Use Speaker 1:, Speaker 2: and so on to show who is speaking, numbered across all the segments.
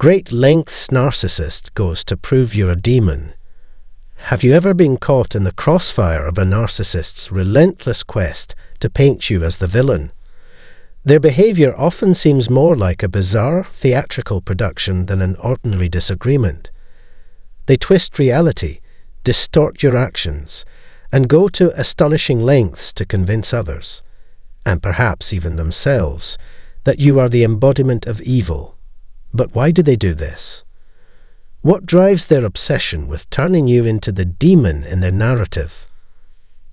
Speaker 1: great lengths narcissist goes to prove you're a demon. Have you ever been caught in the crossfire of a narcissist's relentless quest to paint you as the villain? Their behavior often seems more like a bizarre theatrical production than an ordinary disagreement. They twist reality, distort your actions, and go to astonishing lengths to convince others, and perhaps even themselves, that you are the embodiment of evil. But why do they do this? What drives their obsession with turning you into the demon in their narrative?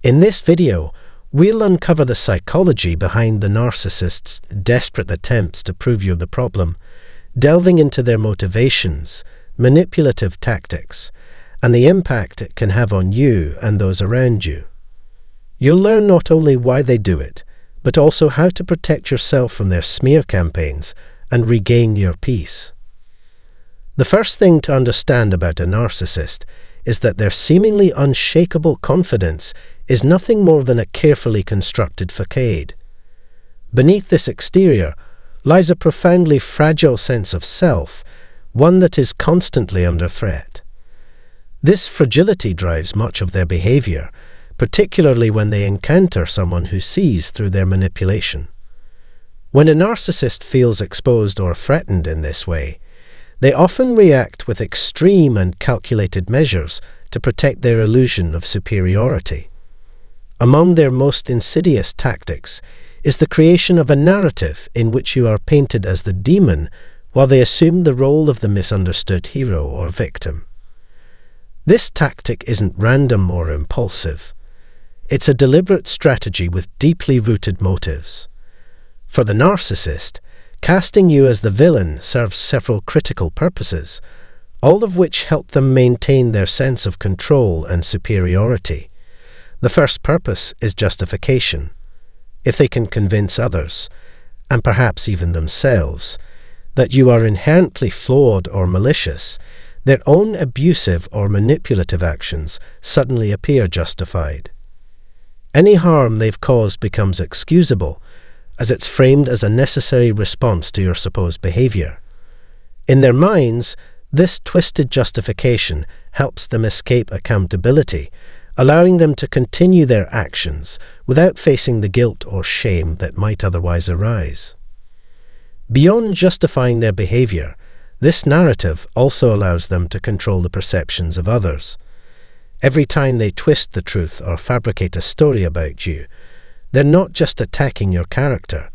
Speaker 1: In this video, we'll uncover the psychology behind the narcissist's desperate attempts to prove you're the problem, delving into their motivations, manipulative tactics, and the impact it can have on you and those around you. You'll learn not only why they do it, but also how to protect yourself from their smear campaigns and regain your peace. The first thing to understand about a narcissist is that their seemingly unshakable confidence is nothing more than a carefully constructed facade. Beneath this exterior lies a profoundly fragile sense of self, one that is constantly under threat. This fragility drives much of their behavior, particularly when they encounter someone who sees through their manipulation. When a narcissist feels exposed or threatened in this way, they often react with extreme and calculated measures to protect their illusion of superiority. Among their most insidious tactics is the creation of a narrative in which you are painted as the demon while they assume the role of the misunderstood hero or victim. This tactic isn't random or impulsive. It's a deliberate strategy with deeply rooted motives. For the narcissist, casting you as the villain serves several critical purposes, all of which help them maintain their sense of control and superiority. The first purpose is justification. If they can convince others, and perhaps even themselves, that you are inherently flawed or malicious, their own abusive or manipulative actions suddenly appear justified. Any harm they've caused becomes excusable, as it's framed as a necessary response to your supposed behavior. In their minds, this twisted justification helps them escape accountability, allowing them to continue their actions without facing the guilt or shame that might otherwise arise. Beyond justifying their behavior, this narrative also allows them to control the perceptions of others. Every time they twist the truth or fabricate a story about you, they're not just attacking your character,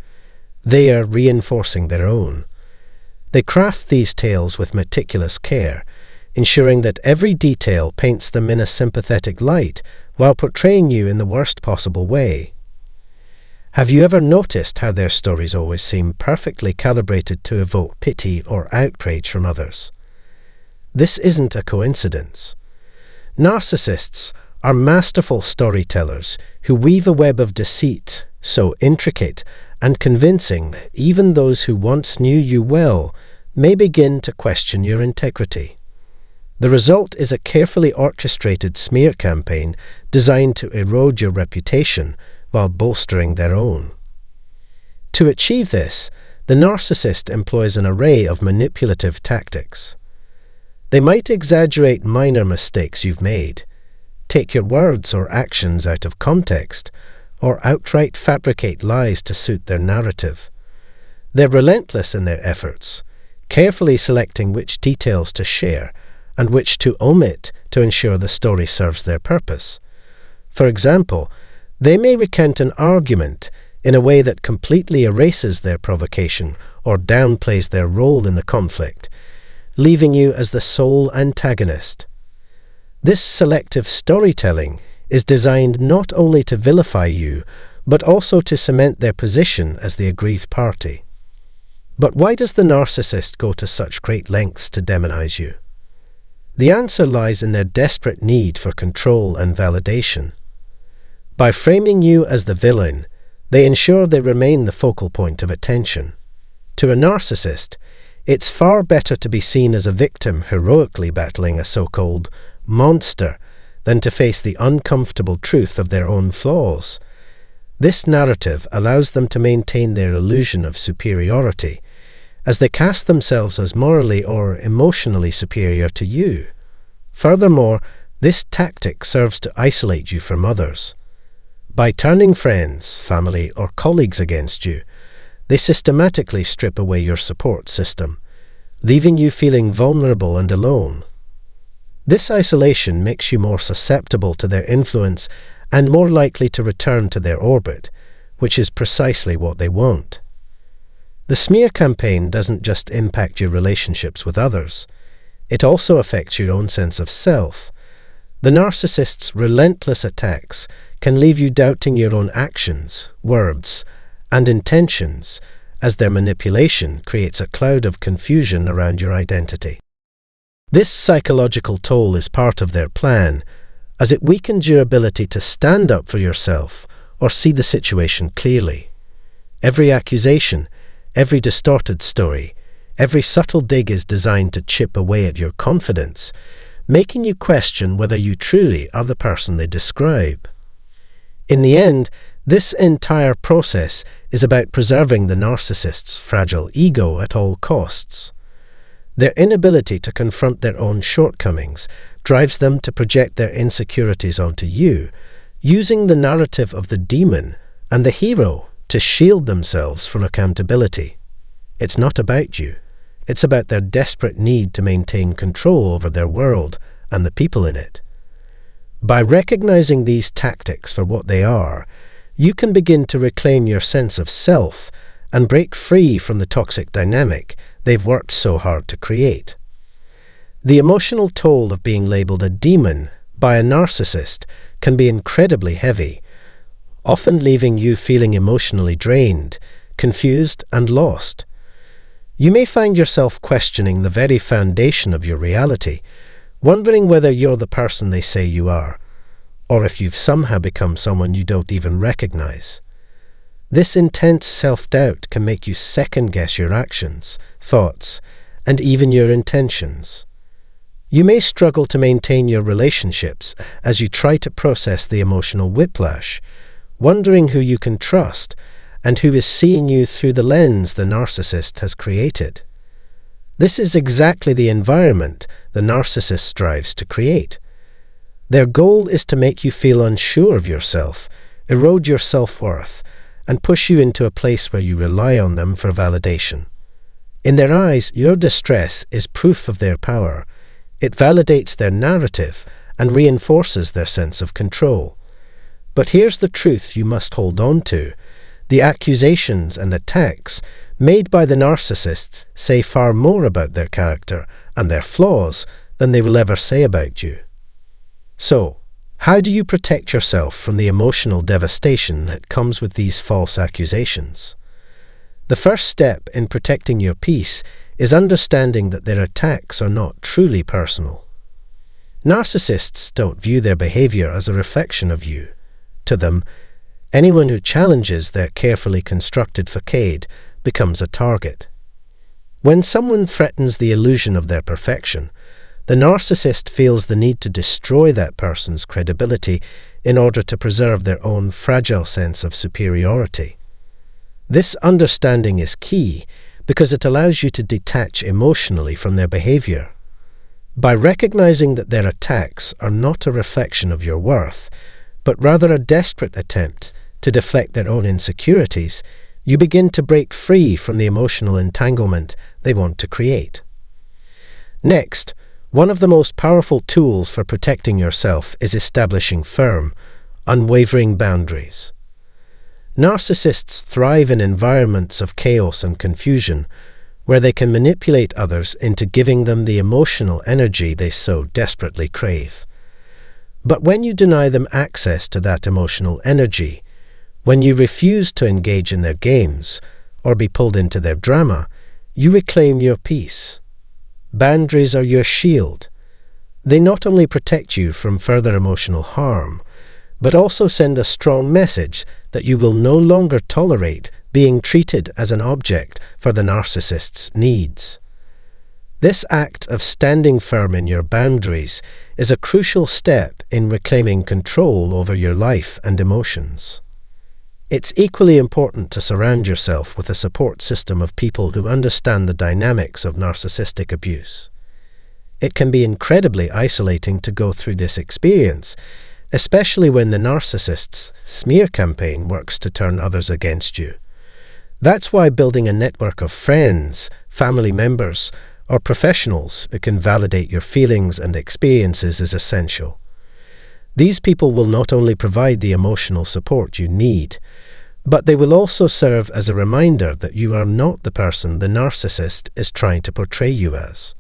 Speaker 1: they are reinforcing their own. They craft these tales with meticulous care, ensuring that every detail paints them in a sympathetic light while portraying you in the worst possible way. Have you ever noticed how their stories always seem perfectly calibrated to evoke pity or outrage from others? This isn't a coincidence. Narcissists are masterful storytellers who weave a web of deceit so intricate and convincing that even those who once knew you well may begin to question your integrity. The result is a carefully orchestrated smear campaign designed to erode your reputation while bolstering their own. To achieve this, the narcissist employs an array of manipulative tactics. They might exaggerate minor mistakes you've made, take your words or actions out of context, or outright fabricate lies to suit their narrative. They're relentless in their efforts, carefully selecting which details to share and which to omit to ensure the story serves their purpose. For example, they may recount an argument in a way that completely erases their provocation or downplays their role in the conflict, leaving you as the sole antagonist. This selective storytelling is designed not only to vilify you, but also to cement their position as the aggrieved party. But why does the narcissist go to such great lengths to demonize you? The answer lies in their desperate need for control and validation. By framing you as the villain, they ensure they remain the focal point of attention. To a narcissist, it's far better to be seen as a victim heroically battling a so-called monster than to face the uncomfortable truth of their own flaws. This narrative allows them to maintain their illusion of superiority, as they cast themselves as morally or emotionally superior to you. Furthermore, this tactic serves to isolate you from others. By turning friends, family, or colleagues against you, they systematically strip away your support system, leaving you feeling vulnerable and alone. This isolation makes you more susceptible to their influence and more likely to return to their orbit, which is precisely what they want. The smear campaign doesn't just impact your relationships with others, it also affects your own sense of self. The narcissist's relentless attacks can leave you doubting your own actions, words, and intentions, as their manipulation creates a cloud of confusion around your identity. This psychological toll is part of their plan, as it weakens your ability to stand up for yourself or see the situation clearly. Every accusation, every distorted story, every subtle dig is designed to chip away at your confidence, making you question whether you truly are the person they describe. In the end, this entire process is about preserving the narcissist's fragile ego at all costs. Their inability to confront their own shortcomings drives them to project their insecurities onto you, using the narrative of the demon and the hero to shield themselves from accountability. It's not about you. It's about their desperate need to maintain control over their world and the people in it. By recognizing these tactics for what they are, you can begin to reclaim your sense of self and break free from the toxic dynamic they've worked so hard to create. The emotional toll of being labeled a demon by a narcissist can be incredibly heavy, often leaving you feeling emotionally drained, confused, and lost. You may find yourself questioning the very foundation of your reality, wondering whether you're the person they say you are, or if you've somehow become someone you don't even recognize. This intense self-doubt can make you second-guess your actions, thoughts, and even your intentions. You may struggle to maintain your relationships as you try to process the emotional whiplash, wondering who you can trust and who is seeing you through the lens the narcissist has created. This is exactly the environment the narcissist strives to create. Their goal is to make you feel unsure of yourself, erode your self-worth, and push you into a place where you rely on them for validation. In their eyes, your distress is proof of their power. It validates their narrative and reinforces their sense of control. But here's the truth you must hold on to. The accusations and attacks made by the narcissists say far more about their character and their flaws than they will ever say about you. So, how do you protect yourself from the emotional devastation that comes with these false accusations? The first step in protecting your peace is understanding that their attacks are not truly personal. Narcissists don't view their behavior as a reflection of you. To them, anyone who challenges their carefully constructed facade becomes a target. When someone threatens the illusion of their perfection, the narcissist feels the need to destroy that person's credibility in order to preserve their own fragile sense of superiority. This understanding is key because it allows you to detach emotionally from their behavior. By recognizing that their attacks are not a reflection of your worth, but rather a desperate attempt to deflect their own insecurities, you begin to break free from the emotional entanglement they want to create. Next, one of the most powerful tools for protecting yourself is establishing firm, unwavering boundaries. Narcissists thrive in environments of chaos and confusion, where they can manipulate others into giving them the emotional energy they so desperately crave. But when you deny them access to that emotional energy, when you refuse to engage in their games or be pulled into their drama, you reclaim your peace. Boundaries are your shield. They not only protect you from further emotional harm, but also send a strong message that you will no longer tolerate being treated as an object for the narcissist's needs. This act of standing firm in your boundaries is a crucial step in reclaiming control over your life and emotions. It's equally important to surround yourself with a support system of people who understand the dynamics of narcissistic abuse. It can be incredibly isolating to go through this experience, especially when the narcissist's smear campaign works to turn others against you. That's why building a network of friends, family members, or professionals who can validate your feelings and experiences is essential. These people will not only provide the emotional support you need, but they will also serve as a reminder that you are not the person the narcissist is trying to portray you as.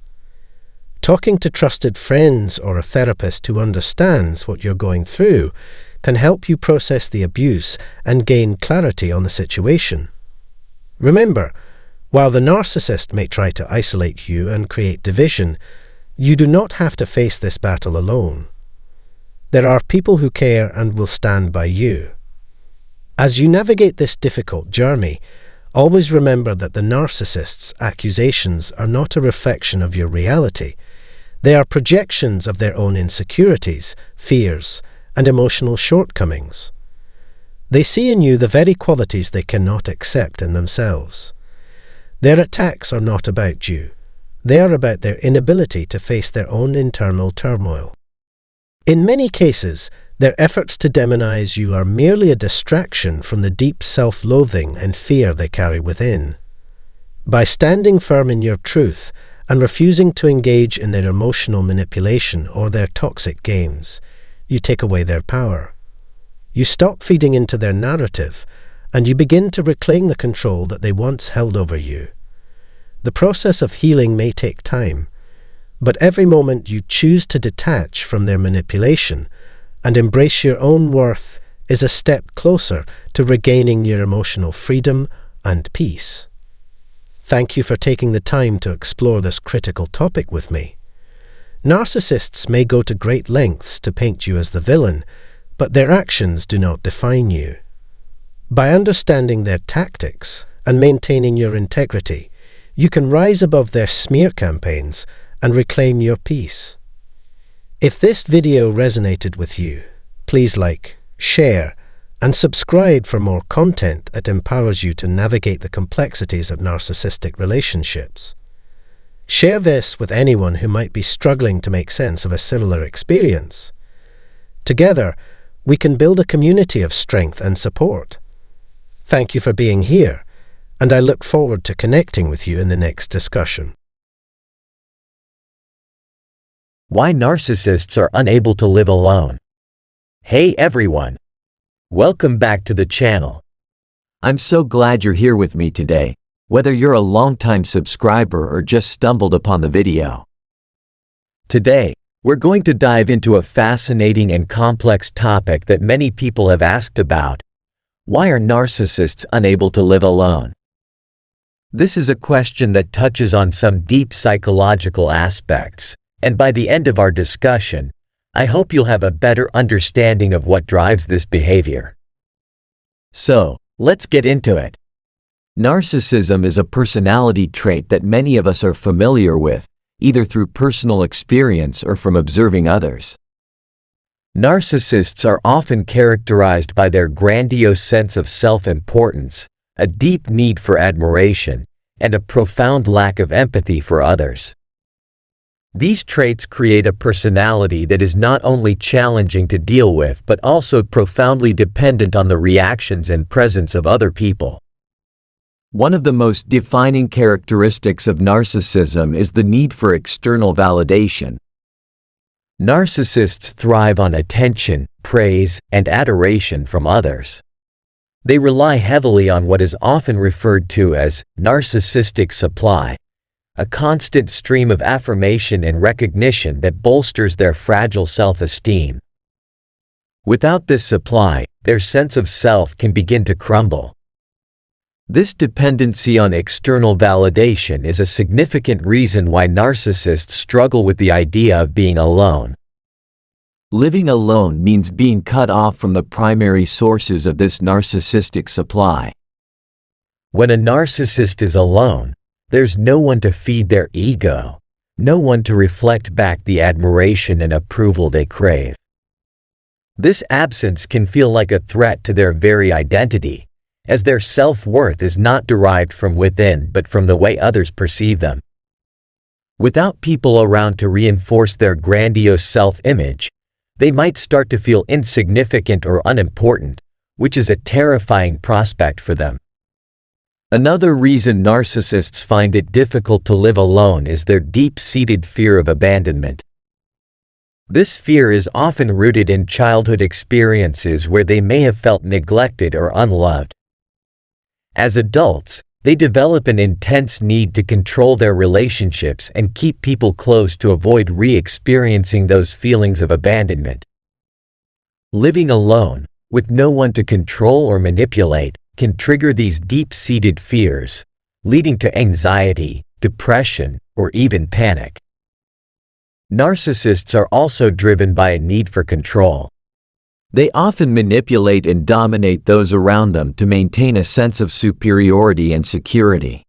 Speaker 1: Talking to trusted friends or a therapist who understands what you're going through can help you process the abuse and gain clarity on the situation. Remember, while the narcissist may try to isolate you and create division, you do not have to face this battle alone. There are people who care and will stand by you. As you navigate this difficult journey, always remember that the narcissist's accusations are not a reflection of your reality. They are projections of their own insecurities, fears, and emotional shortcomings. They see in you the very qualities they cannot accept in themselves. Their attacks are not about you. They are about their inability to face their own internal turmoil. In many cases, their efforts to demonize you are merely a distraction from the deep self-loathing and fear they carry within. By standing firm in your truth and refusing to engage in their emotional manipulation or their toxic games, you take away their power. You stop feeding into their narrative, and you begin to reclaim the control that they once held over you. The process of healing may take time, but every moment you choose to detach from their manipulation and embrace your own worth is a step closer to regaining your emotional freedom and peace. Thank you for taking the time to explore this critical topic with me. Narcissists may go to great lengths to paint you as the villain, but their actions do not define you. By understanding their tactics and maintaining your integrity, you can rise above their smear campaigns and reclaim your peace. If this video resonated with you, please like, share, and subscribe for more content that empowers you to navigate the complexities of narcissistic relationships. Share this with anyone who might be struggling to make sense of a similar experience. Together, we can build a community of strength and support. Thank you for being here, and I look forward to connecting with you in the next discussion.
Speaker 2: Why narcissists are unable to live alone. Hey everyone! Welcome back to the channel. I'm so glad you're here with me today, whether you're a longtime subscriber or just stumbled upon the video. Today, we're going to dive into a fascinating and complex topic that many people have asked about. Why are narcissists unable to live alone? This is a question that touches on some deep psychological aspects, and by the end of our discussion, I hope you'll have a better understanding of what drives this behavior. So, let's get into it. Narcissism is a personality trait that many of us are familiar with, either through personal experience or from observing others. Narcissists are often characterized by their grandiose sense of self-importance, a deep need for admiration, and a profound lack of empathy for others. These traits create a personality that is not only challenging to deal with but also profoundly dependent on the reactions and presence of other people. One of the most defining characteristics of narcissism is the need for external validation. Narcissists thrive on attention, praise, and adoration from others. They rely heavily on what is often referred to as narcissistic supply, a constant stream of affirmation and recognition that bolsters their fragile self-esteem. Without this supply, their sense of self can begin to crumble. This dependency on external validation is a significant reason why narcissists struggle with the idea of being alone. Living alone means being cut off from the primary sources of this narcissistic supply. When a narcissist is alone, there's no one to feed their ego, no one to reflect back the admiration and approval they crave. This absence can feel like a threat to their very identity, as their self-worth is not derived from within but from the way others perceive them. Without people around to reinforce their grandiose self-image, they might start to feel insignificant or unimportant, which is a terrifying prospect for them. Another reason narcissists find it difficult to live alone is their deep-seated fear of abandonment. This fear is often rooted in childhood experiences where they may have felt neglected or unloved. As adults, they develop an intense need to control their relationships and keep people close to avoid re-experiencing those feelings of abandonment. Living alone, with no one to control or manipulate, can trigger these deep-seated fears, leading to anxiety, depression, or even panic. Narcissists are also driven by a need for control. They often manipulate and dominate those around them to maintain a sense of superiority and security.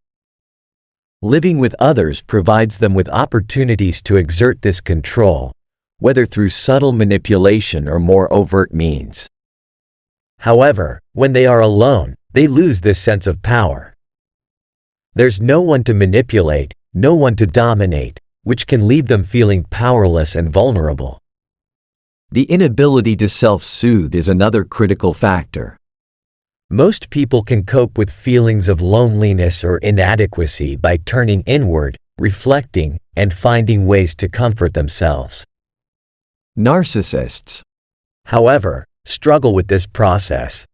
Speaker 2: Living with others provides them with opportunities to exert this control, whether through subtle manipulation or more overt means. However, when they are alone, they lose this sense of power. There's no one to manipulate, no one to dominate, which can leave them feeling powerless and vulnerable. The inability to self-soothe is another critical factor. Most people can cope with feelings of loneliness or inadequacy by turning inward, reflecting, and finding ways to comfort themselves. Narcissists, however, struggle with this process.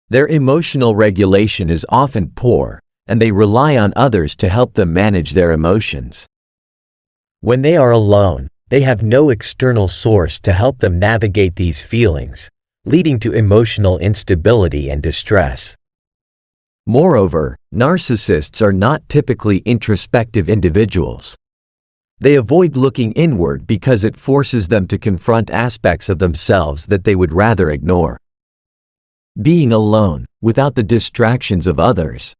Speaker 2: Their emotional regulation is often poor, and they rely on others to help them manage their emotions. When they are alone, they have no external source to help them navigate these feelings, leading to emotional instability and distress. Moreover, narcissists are not typically introspective individuals. They avoid looking inward because it forces them to confront aspects of themselves that they would rather ignore. Being alone, without the distractions of others,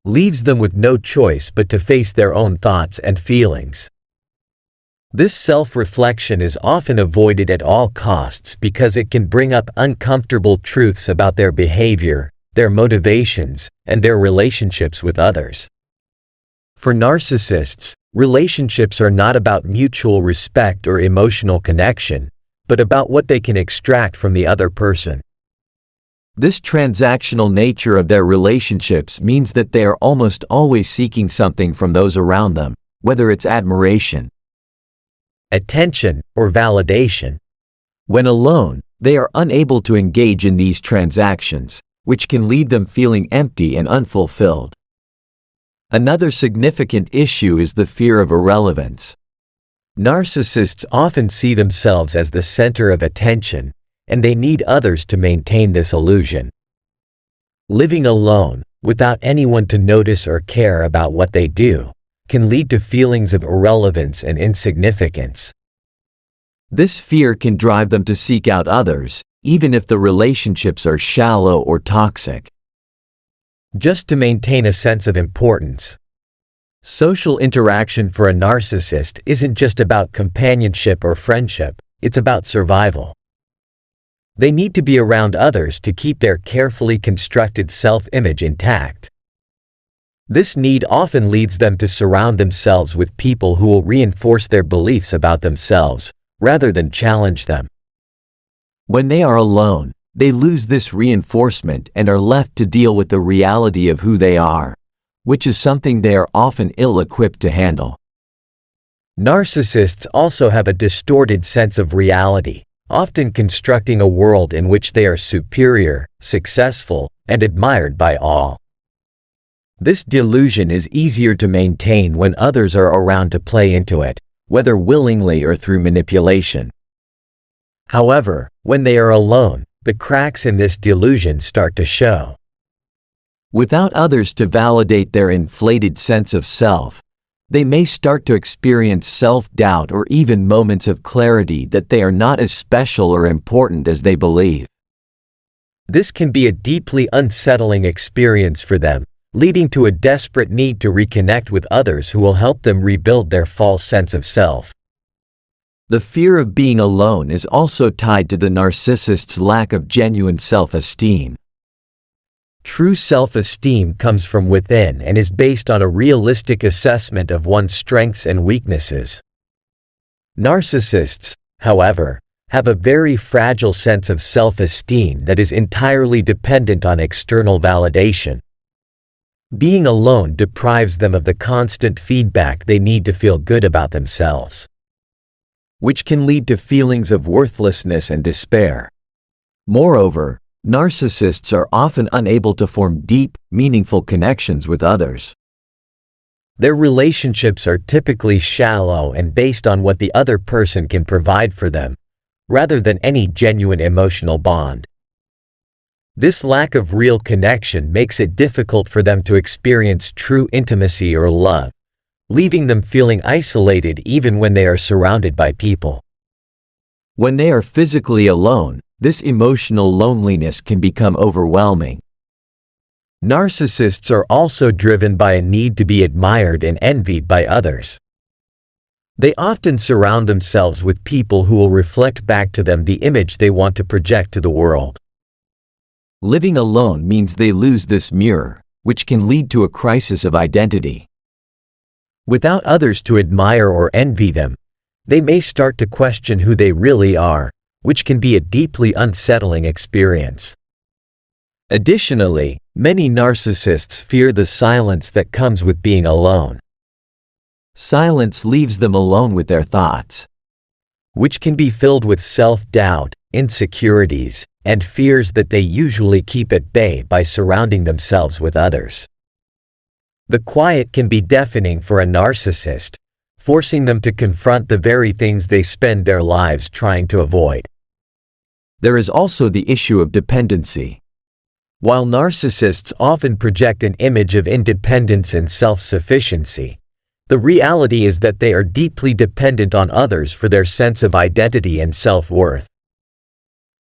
Speaker 2: leaves them with no choice but to face their own thoughts and feelings. This self-reflection is often avoided at all costs because it can bring up uncomfortable truths about their behavior, their motivations, and their relationships with others. For narcissists, relationships are not about mutual respect or emotional connection, but about what they can extract from the other person. This transactional nature of their relationships means that they are almost always seeking something from those around them, whether it's admiration, attention, or validation. When alone, they are unable to engage in these transactions, which can leave them feeling empty and unfulfilled. Another significant issue is the fear of irrelevance. Narcissists often see themselves as the center of attention, and they need others to maintain this illusion. Living alone, without anyone to notice or care about what they do, can lead to feelings of irrelevance and insignificance. This fear can drive them to seek out others, even if the relationships are shallow or toxic, just to maintain a sense of importance. Social interaction for a narcissist isn't just about companionship or friendship, it's about survival. They need to be around others to keep their carefully constructed self-image intact. This need often leads them to surround themselves with people who will reinforce their beliefs about themselves, rather than challenge them. When they are alone, they lose this reinforcement and are left to deal with the reality of who they are, which is something they are often ill-equipped to handle. Narcissists also have a distorted sense of reality, often constructing a world in which they are superior, successful, and admired by all. This delusion is easier to maintain when others are around to play into it, whether willingly or through manipulation. However, when they are alone, the cracks in this delusion start to show. Without others to validate their inflated sense of self, they may start to experience self-doubt or even moments of clarity that they are not as special or important as they believe. This can be a deeply unsettling experience for them, leading to a desperate need to reconnect with others who will help them rebuild their false sense of self. The fear of being alone is also tied to the narcissist's lack of genuine self-esteem. True self-esteem comes from within and is based on a realistic assessment of one's strengths and weaknesses. Narcissists, however, have a very fragile sense of self-esteem that is entirely dependent on external validation. Being alone deprives them of the constant feedback they need to feel good about themselves, which can lead to feelings of worthlessness and despair. Moreover, narcissists are often unable to form deep, meaningful connections with others. Their relationships are typically shallow and based on what the other person can provide for them, rather than any genuine emotional bond. This lack of real connection makes it difficult for them to experience true intimacy or love, leaving them feeling isolated even when they are surrounded by people. When they are physically alone, this emotional loneliness can become overwhelming. Narcissists are also driven by a need to be admired and envied by others. They often surround themselves with people who will reflect back to them the image they want to project to the world. Living alone means they lose this mirror, which can lead to a crisis of identity. Without others to admire or envy them, they may start to question who they really are, which can be a deeply unsettling experience. Additionally, many narcissists fear the silence that comes with being alone. Silence leaves them alone with their thoughts, which can be filled with self-doubt, insecurities, and fears that they usually keep at bay by surrounding themselves with others. The quiet can be deafening for a narcissist, forcing them to confront the very things they spend their lives trying to avoid. There is also the issue of dependency. While narcissists often project an image of independence and self-sufficiency, the reality is that they are deeply dependent on others for their sense of identity and self-worth.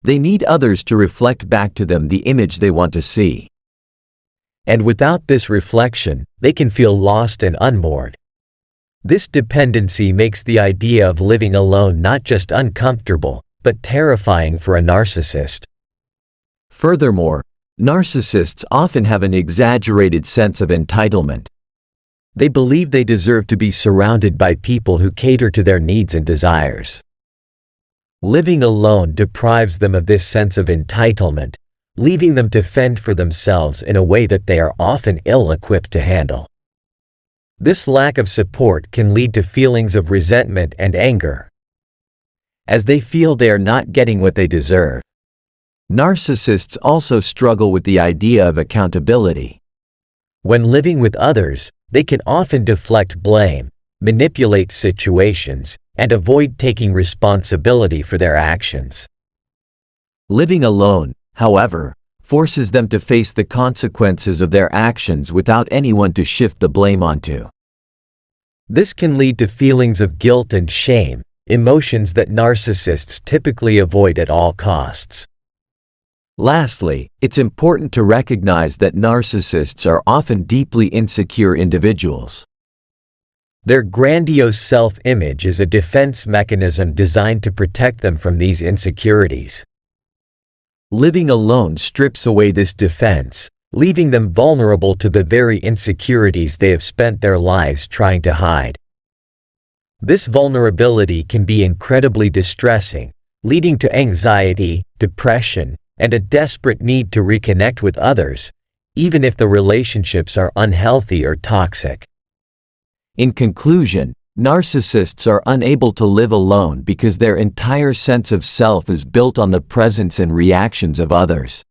Speaker 2: They need others to reflect back to them the image they want to see. And without this reflection, they can feel lost and unmoored. This dependency makes the idea of living alone not just uncomfortable, but terrifying for a narcissist. Furthermore, narcissists often have an exaggerated sense of entitlement. They believe they deserve to be surrounded by people who cater to their needs and desires. Living alone deprives them of this sense of entitlement, leaving them to fend for themselves in a way that they are often ill-equipped to handle. This lack of support can lead to feelings of resentment and anger, as they feel they are not getting what they deserve. Narcissists also struggle with the idea of accountability. When living with others, they can often deflect blame, manipulate situations, and avoid taking responsibility for their actions. Living alone, however, forces them to face the consequences of their actions without anyone to shift the blame onto. This can lead to feelings of guilt and shame, emotions that narcissists typically avoid at all costs. Lastly, it's important to recognize that narcissists are often deeply insecure individuals. Their grandiose self-image is a defense mechanism designed to protect them from these insecurities. Living alone strips away this defense, leaving them vulnerable to the very insecurities they have spent their lives trying to hide. This vulnerability can be incredibly distressing, leading to anxiety, depression, and a desperate need to reconnect with others, even if the relationships are unhealthy or toxic. In conclusion, narcissists are unable to live alone because their entire sense of self is built on the presence and reactions of others.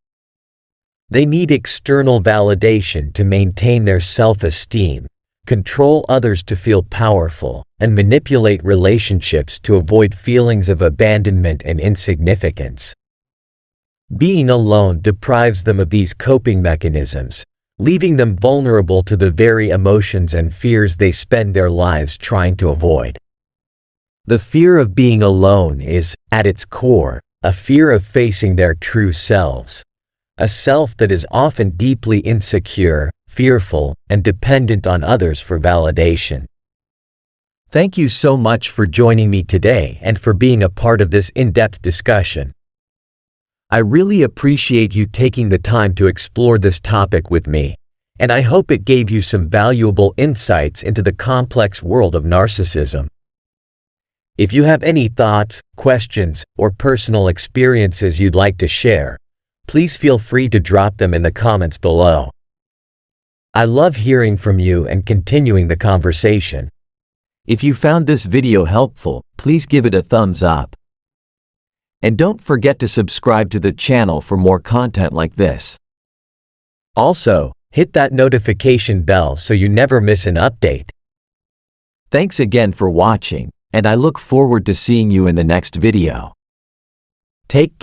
Speaker 2: They need external validation to maintain their self-esteem, control others to feel powerful, and manipulate relationships to avoid feelings of abandonment and insignificance. Being alone deprives them of these coping mechanisms, leaving them vulnerable to the very emotions and fears they spend their lives trying to avoid. The fear of being alone is, at its core, a fear of facing their true selves, a self that is often deeply insecure, fearful, and dependent on others for validation. Thank you so much for joining me today and for being a part of this in-depth discussion. I really appreciate you taking the time to explore this topic with me, and I hope it gave you some valuable insights into the complex world of narcissism. If you have any thoughts, questions, or personal experiences you'd like to share, please feel free to drop them in the comments below. I love hearing from you and continuing the conversation. If you found this video helpful, please give it a thumbs up. And don't forget to subscribe to the channel for more content like this. Also, hit that notification bell so you never miss an update. Thanks again for watching, and I look forward to seeing you in the next video. Take care.